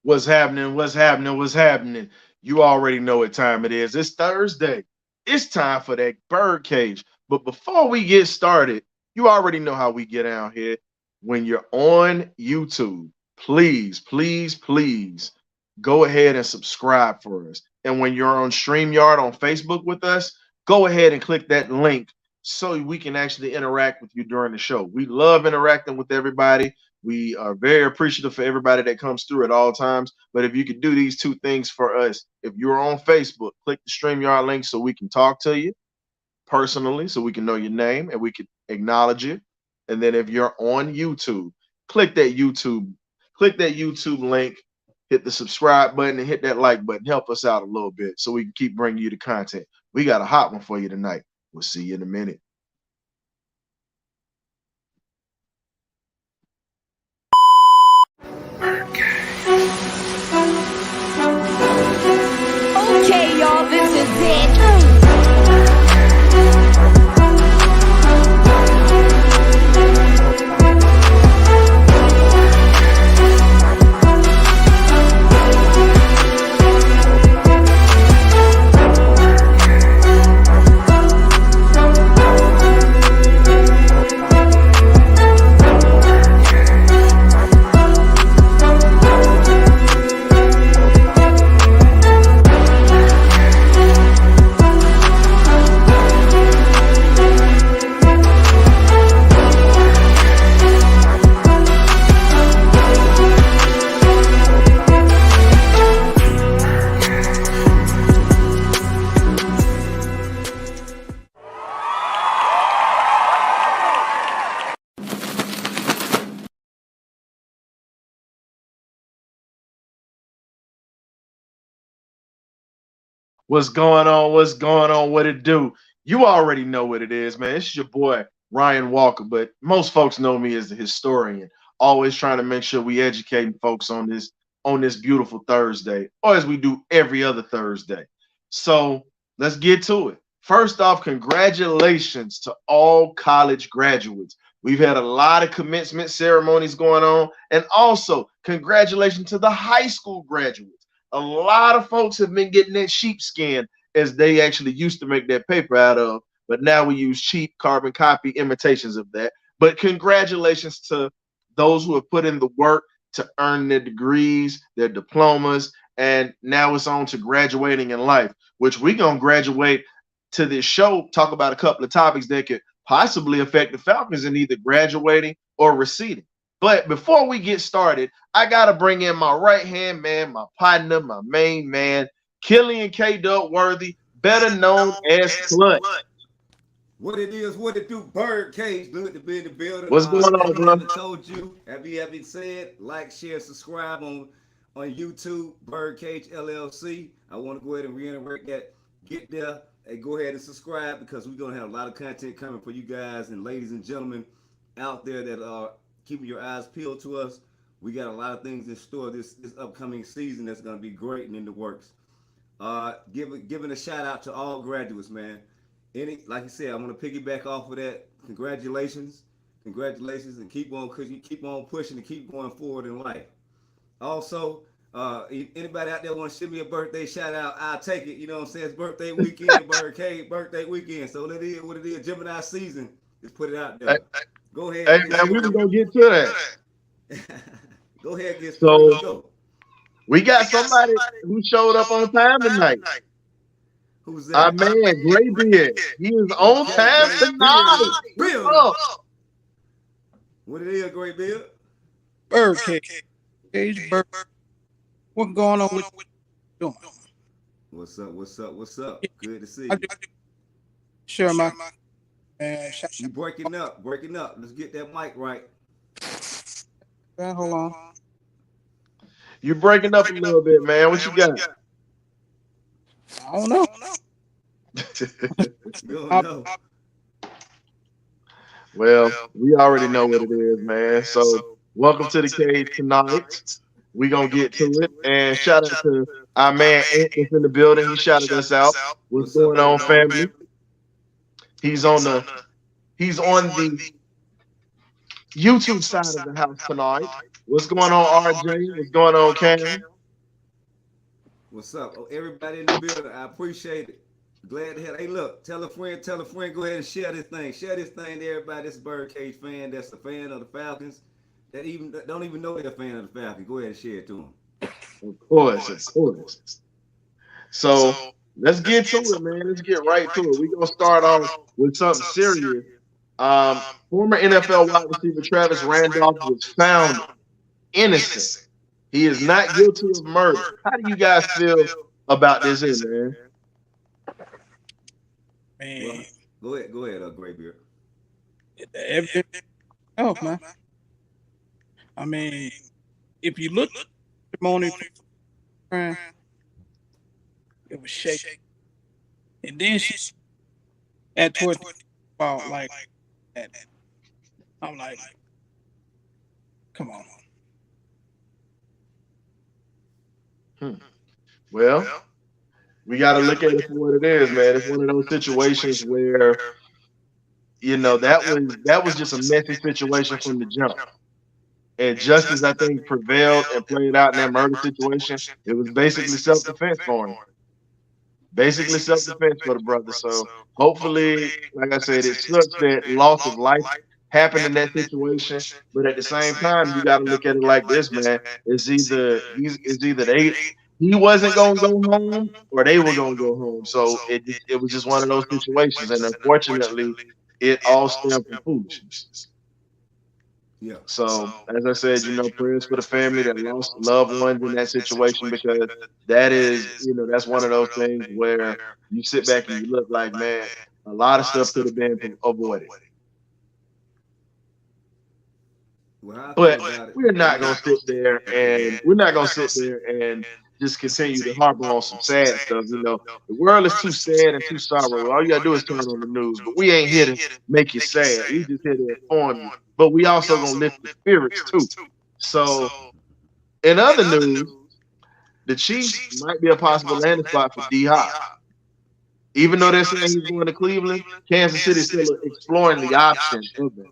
What's happening? What's happening? What's happening? You already know what time it is. It's Thursday. It's time for that bird cage. But before we get started, you already know how we get out here. When you're on YouTube, please, please, please go ahead and subscribe for us. And when you're on StreamYard on Facebook with us, go ahead and click that link so we can actually interact with you during the show. We love interacting with everybody. We are very appreciative for everybody that comes through at all times. But if you could do these two things for us, if you're on Facebook, click the StreamYard link so we can talk to you personally, so we can know your name and we can acknowledge you. And then if you're on YouTube, click that YouTube link, hit the subscribe button and hit that like button. Help us out a little bit so we can keep bringing you the content. We got a hot one for you tonight. We'll see you in a minute. Okay, y'all, this is it. What's going on? What's going on? What it do? You already know what it is, man. It's your boy Ryan Walker, but most folks know me as the historian. Always trying to make sure we educating folks on this beautiful Thursday, or as we do every other Thursday. So let's get to it. First off, congratulations to all college graduates. We've had a lot of commencement ceremonies going on, and also congratulations to the high school graduates. A lot of folks have been getting that sheepskin as they actually used to make that paper out of, but now we use cheap carbon copy imitations of that. But congratulations to those who have put in the work to earn their degrees, their diplomas, and now it's on to graduating in life, which we're going to graduate to this show, talk about a couple of topics that could possibly affect the Falcons in either graduating or receding. But before we get started, I got to bring in my right-hand man, my partner, my main man, Killian K. Worthy, better known as Clutch. What it is, what it do, BirdCage, good to be in the building. What's going on, brother? Told you, have you said, like, share, subscribe on YouTube, BirdCage LLC. I want to go ahead and reiterate that. Get there and go ahead and subscribe because we're going to have a lot of content coming for you guys and ladies and gentlemen out there that are keeping your eyes peeled to us. We got a lot of things in store this upcoming season that's going to be great and in the works. Giving a shout out to all graduates, man. Like you said, I'm going to piggyback off of that. Congratulations, and keep on pushing and keep going forward in life. Also, anybody out there want to send me a birthday shout out, I'll take it. You know what I'm saying? It's birthday weekend, BirdCage birthday weekend. So that is what it is. Gemini season. Just put it out there. Go ahead. Hey, man, we're going to get to that. Go ahead and get started. So, we got somebody who showed up on time tonight. Who's that? Our man, Graybeard. He is on time tonight. Real. What it is, Graybeard? BirdCage. Bird. What's going on with you doing? What's up? Good to see you. Share my you breaking up. Let's get that mic right. Hold on. You're breaking up a little bit, man. What you got? I don't know. You don't know. Well, we already know what it is, man. So, welcome to the cage tonight. We're going to get to it. And shout out to our man, Ant, that's in the building. He shouted us out. What's going on, family? He's on the YouTube side of the house tonight. What's going on, RJ? What's going on, Cam? What's up? Oh, everybody in the building, I appreciate it. Glad to have. Hey, look, tell a friend, tell a friend. Go ahead and share this thing. Share this thing to everybody. This Birdcage fan that's a fan of the Falcons. That even don't even know they're a fan of the Falcons. Go ahead and share it to them. Of course, of course. So let's get to it, man. Let's get right to it. We're gonna start off with something serious. Former NFL wide receiver Travis Randolph was found innocent. He is not guilty of murder. How do you guys feel about this, here, man? Well, Man, go ahead, Graybeard. the evidence. Oh man. I mean, if you look at the testimony from the crime, it was shaky. And then she at towards the about like that. I'm like, come on. Well, we got to look at it for what it is, man. It's one of those situations where that was just a messy situation from the jump. And justice, I think, prevailed and played out in that murder situation. It was basically self-defense for him. Basically self-defense for the brother. So hopefully, like I said, it sucks that loss of life happened in that situation. But at the same time, you got to look at it like this, man. It's either he wasn't gonna go home or they were gonna go home. So it was just one of those situations. And unfortunately, it all stemmed from foolishness. Yeah. So, as I said, prayers for the family that lost loved ones in that situation because that is, that's one of those things where you sit back and you look like, man, a lot of stuff could have been avoided. Well, how I feel But about it. we're not gonna sit there and just continue to harbor on some sad stuff. The world is too sad and too sorrow. All you gotta do is turn on the news. But we ain't here to make you sad. We just here to inform you. But we also gonna lift the spirits too. So, in other news, the Chiefs might be a possible landing spot for D Hop. Even though they're saying he's going to Cleveland, Kansas City is still exploring the option of it.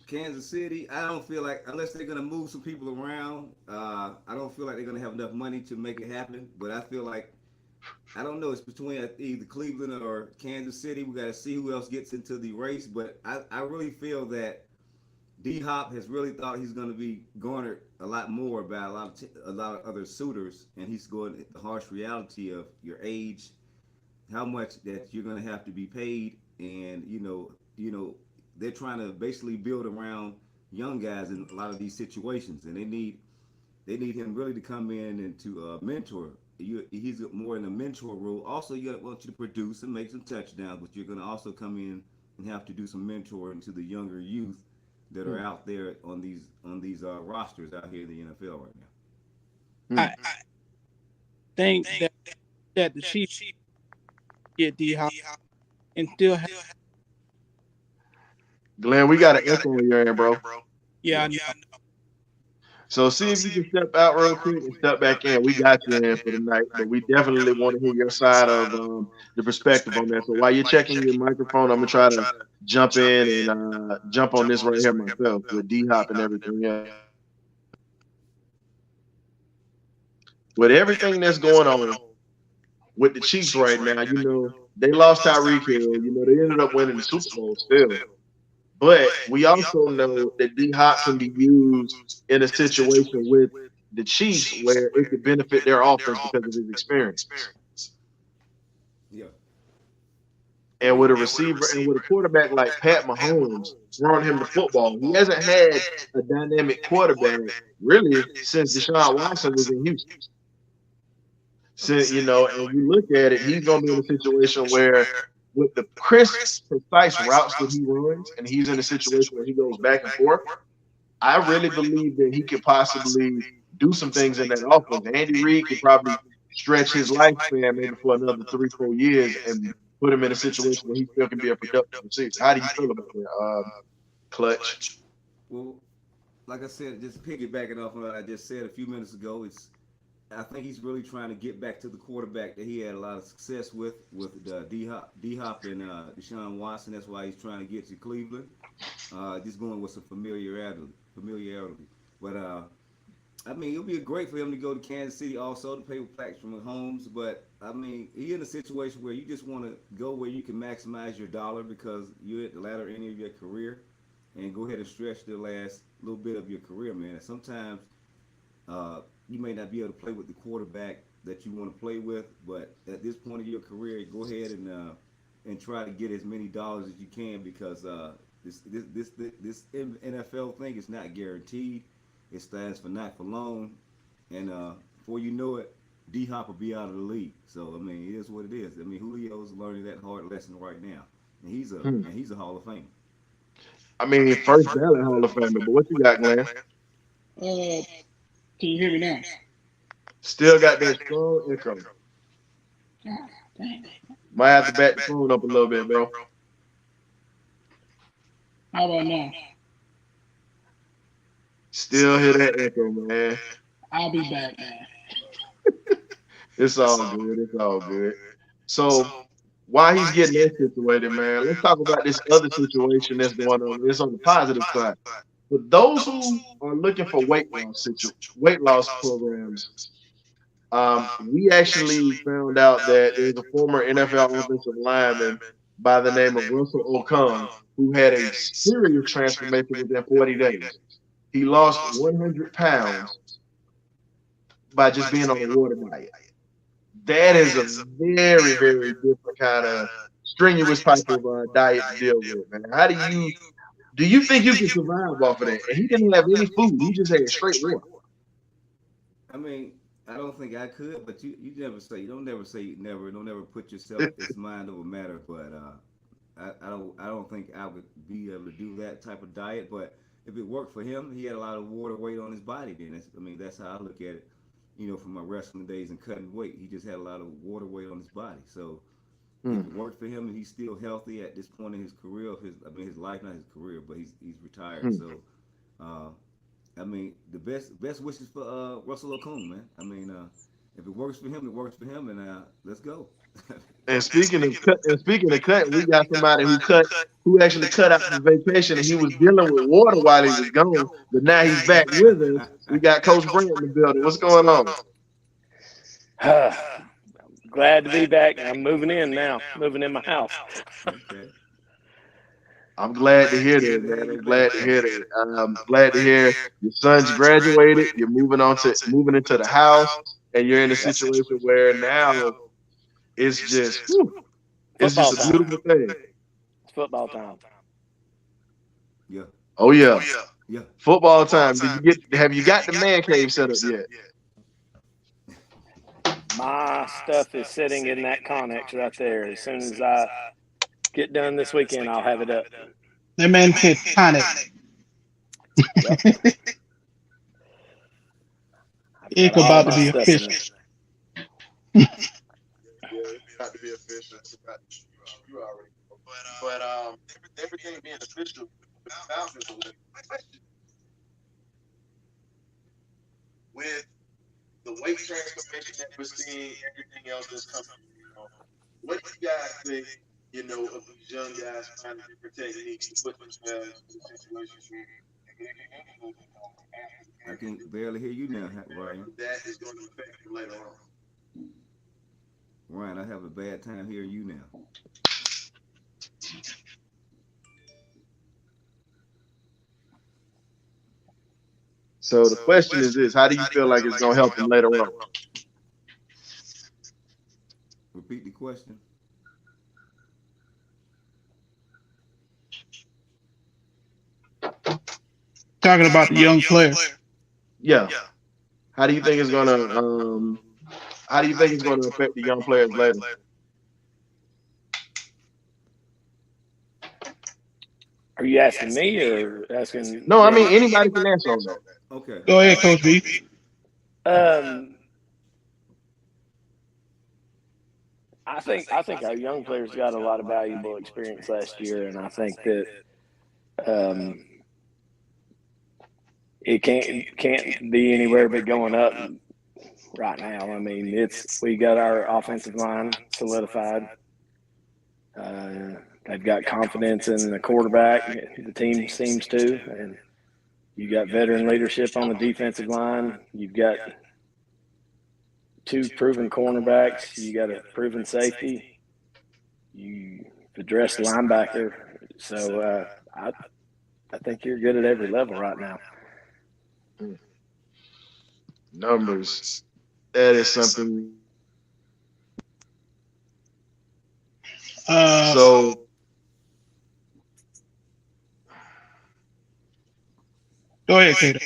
Kansas City, I don't feel like unless they're gonna move some people around, I don't feel like they're gonna have enough money to make it happen. But I feel like I don't know. It's between either Cleveland or Kansas City. We got to see who else gets into the race. But I really feel that D Hop has really thought he's going to be garnered a lot more by a lot of other suitors, and he's going the harsh reality of your age, how much that you're going to have to be paid, and they're trying to basically build around young guys in a lot of these situations, and they need him really to come in and to mentor. He's more in a mentor role. Also, want you to produce and make some touchdowns, but you're going to also come in and have to do some mentoring to the younger youth that are out there on these rosters out here in the NFL right now. I think that the Chiefs get D Hop and still have. Glenn, we got an echo on your end, bro. Yeah, I know. So see if you can step out real quick and step back in. We got you in for the night, but we definitely want to hear your side of the perspective on that. So while you're checking your microphone, I'm gonna try to jump in and jump on this right here myself with D Hop and everything else. With everything that's going on with the Chiefs right now, they lost Tyreek Hill. They ended up winning the Super Bowl still. But we also know that D Hop can be used in a situation with the Chiefs where it could benefit their offense because of his experience. Yeah. And with a receiver and with a quarterback like Pat Mahomes throwing him the football, he hasn't had a dynamic quarterback really since Deshaun Watson was in Houston. And you look at it, he's going to be in a situation where with the crisp, precise routes that he runs, and he's in a situation where he goes back and forth, I really believe that he could possibly do some things in that offense. Andy Reid could probably stretch his lifespan maybe for another 3-4 years and put him in a situation where he still can be a productive receiver. How do you feel about that, Clutch? Well, like I said, just piggybacking off of what I just said a few minutes ago, I think he's really trying to get back to the quarterback that he had a lot of success with D Hop and Deshaun Watson. That's why he's trying to get to Cleveland. Just going with some familiarity. But I mean, it would be great for him to go to Kansas City also to play with Patrick Mahomes. But I mean, he's in a situation where you just want to go where you can maximize your dollar because you're at the latter end of your career, and go ahead and stretch the last little bit of your career, man. And sometimes you may not be able to play with the quarterback that you want to play with, but at this point of your career, go ahead and try to get as many dollars as you can because this NFL thing is not guaranteed. It stands for not for long, and before you know it, D Hop will be out of the league. So I mean, it is what it is. I mean, Julio's learning that hard lesson right now, and he's a Hall of Famer. I mean, first ballot Hall of Famer. But what you got, Glenn? Can you hear me now? Still got that strong echo. God, dang. Might have to back the phone up a little bit, bro. How about now? Still hear that echo, man. I'll be back, man. It's all good. It's all good. So while he's getting that situated, man, let's talk about this other situation that's going on. It's on the positive side. For those who are looking for weight loss programs, we actually found out that there's a former NFL offensive lineman by the name of Russell Okung who had a serious transformation within 40 days. He lost 100 pounds by just being on a water diet. That is a very, very different kind of strenuous type of diet to deal with, man. How do you think you can survive off of that? And he didn't have any food. He just had straight water. I mean, I don't think I could, but you never say never. Don't ever put yourself as mind over matter. But I don't think I would be able to do that type of diet. But if it worked for him, he had a lot of water weight on his body. Then that's how I look at it. You know, from my wrestling days and cutting weight, he just had a lot of water weight on his body. So if it worked for him, and he's still healthy at this point in his career, his life, not his career, but he's retired. So I mean, the best wishes for Russell Okung, man. I mean, if it works for him, it works for him, and let's go. And speaking of cutting, we got somebody who actually cut out the vacation, and he was dealing with water while he was gone. But now he's back with us. We got Coach Brent in the building. What's going on? Glad to be back. I'm moving in now. Moving in my house. Okay. I'm glad to hear that, man. I'm glad to hear that. I'm glad to hear your son's graduated. You're moving into the house, and you're in a situation where now it's just a beautiful thing. It's football time. Yeah. Oh yeah. Yeah. Football time. Have you got the man cave set up yet? My stuff is sitting in that Connex right there. As soon as I get done this weekend, I'll have it up. That man said Connex. It's about to be official. About to be official. You already know. But everything being official, with the weight transformation that we're seeing, everything else that's coming. What do you guys think? You know, of these young guys trying different techniques to put themselves in situations where I can barely hear you now, Ryan. that is going to affect you later on. Ryan, I have a bad time hearing you now. So the question is this: how do you feel like it's going to help them later on? Repeat the question. Talking about the young players. Yeah. How do you think it's going to affect the young players later? Are you asking me or asking? No, I mean anybody can answer on that. Okay. Go ahead, Coach B. I think our young players got a lot of valuable experience last year, and I think that it can't be anywhere but going up right now. I mean, we got our offensive line solidified. They've got confidence in the quarterback. The team seems to, and You got veteran leadership on the defensive line. You've got 2 proven cornerbacks. You got a proven safety. You addressed linebacker. So I think you're good at every level right now. Numbers. That is something. So go ahead, Kato.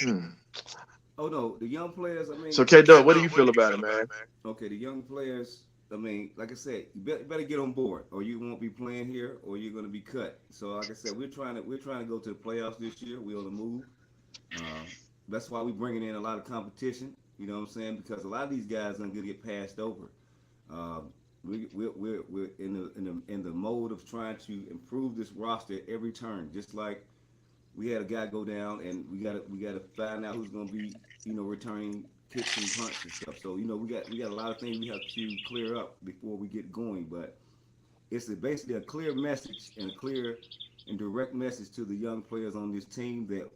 Oh no, the young players. I mean, So K-Dub, what do you feel about it, man? okay, the young players. I mean, like I said, you better get on board, or you won't be playing here, or you're going to be cut. So, like I said, we're trying to go to the playoffs this year. We're on the move. That's why we're bringing in a lot of competition. You know what I'm saying? Because a lot of these guys are going to get passed over. We're in the mode of trying to improve this roster every turn. Just like we had a guy go down, and we gotta find out who's going to be, returning kicks and punts and stuff. So, we got a lot of things we have to clear up before we get going. But it's basically a clear message and a clear and direct message to the young players on this team that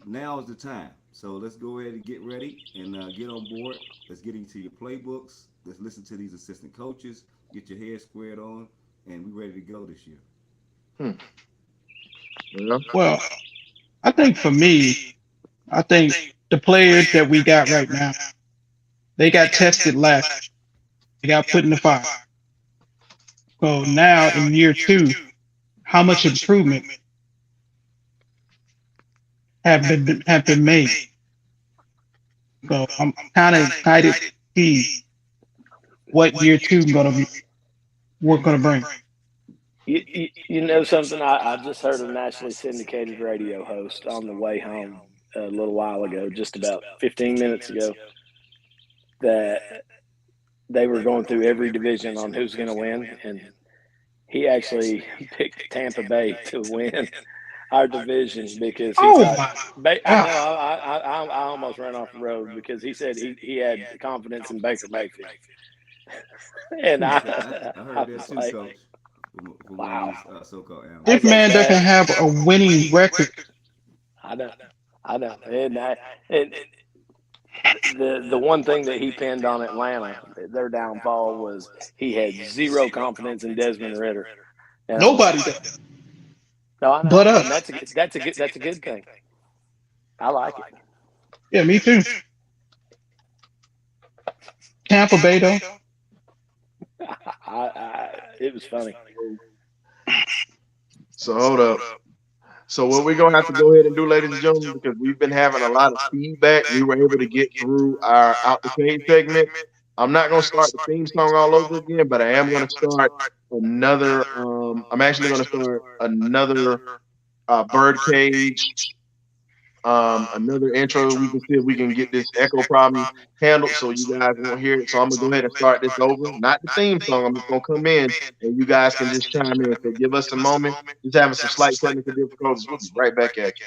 now is the time. So let's go ahead and get ready and get on board. Let's get into your playbooks. Let's listen to these assistant coaches. Get your head squared on, and we're ready to go this year. Yeah. Well, I think for me, the players that we got right now, they got tested last. They got put in the fire. So now in year 2, how much improvement have been made? So I'm kind of excited to see what year 2 we're gonna bring. You know something? I just heard a nationally syndicated radio host on the way home a little while ago, just about 15 minutes ago, that they were going through every division on who's going to win, and he actually picked Tampa Bay to win our division because he thought. I almost ran off the road because he said he had confidence in Baker Mayfield, and I heard that too, like, Coach. Wow. So-called analysts. This man doesn't have a winning record. I know. And the one thing that he pinned on Atlanta, their downfall, was he had zero confidence in Desmond Ridder. And Nobody does. No, I know. But us. And that's a good thing. I like it. Yeah, me too. Tampa Bay though. It was funny. So hold up. So what we're gonna have to go ahead and do, ladies and gentlemen, because we've been having a lot of feedback, we were able to get through our Out the Cage segment. I'm not gonna start the theme song all over again, but I am gonna start another. I'm actually gonna start another BirdCage. Another intro. We can see if we can get this echo problem handled so you guys won't hear it. So I'm gonna go ahead and start this over. Not the theme song. I'm just gonna come in and you guys can just chime in. So give us a moment. Just having some slight technical difficulties. We'll be right back at you.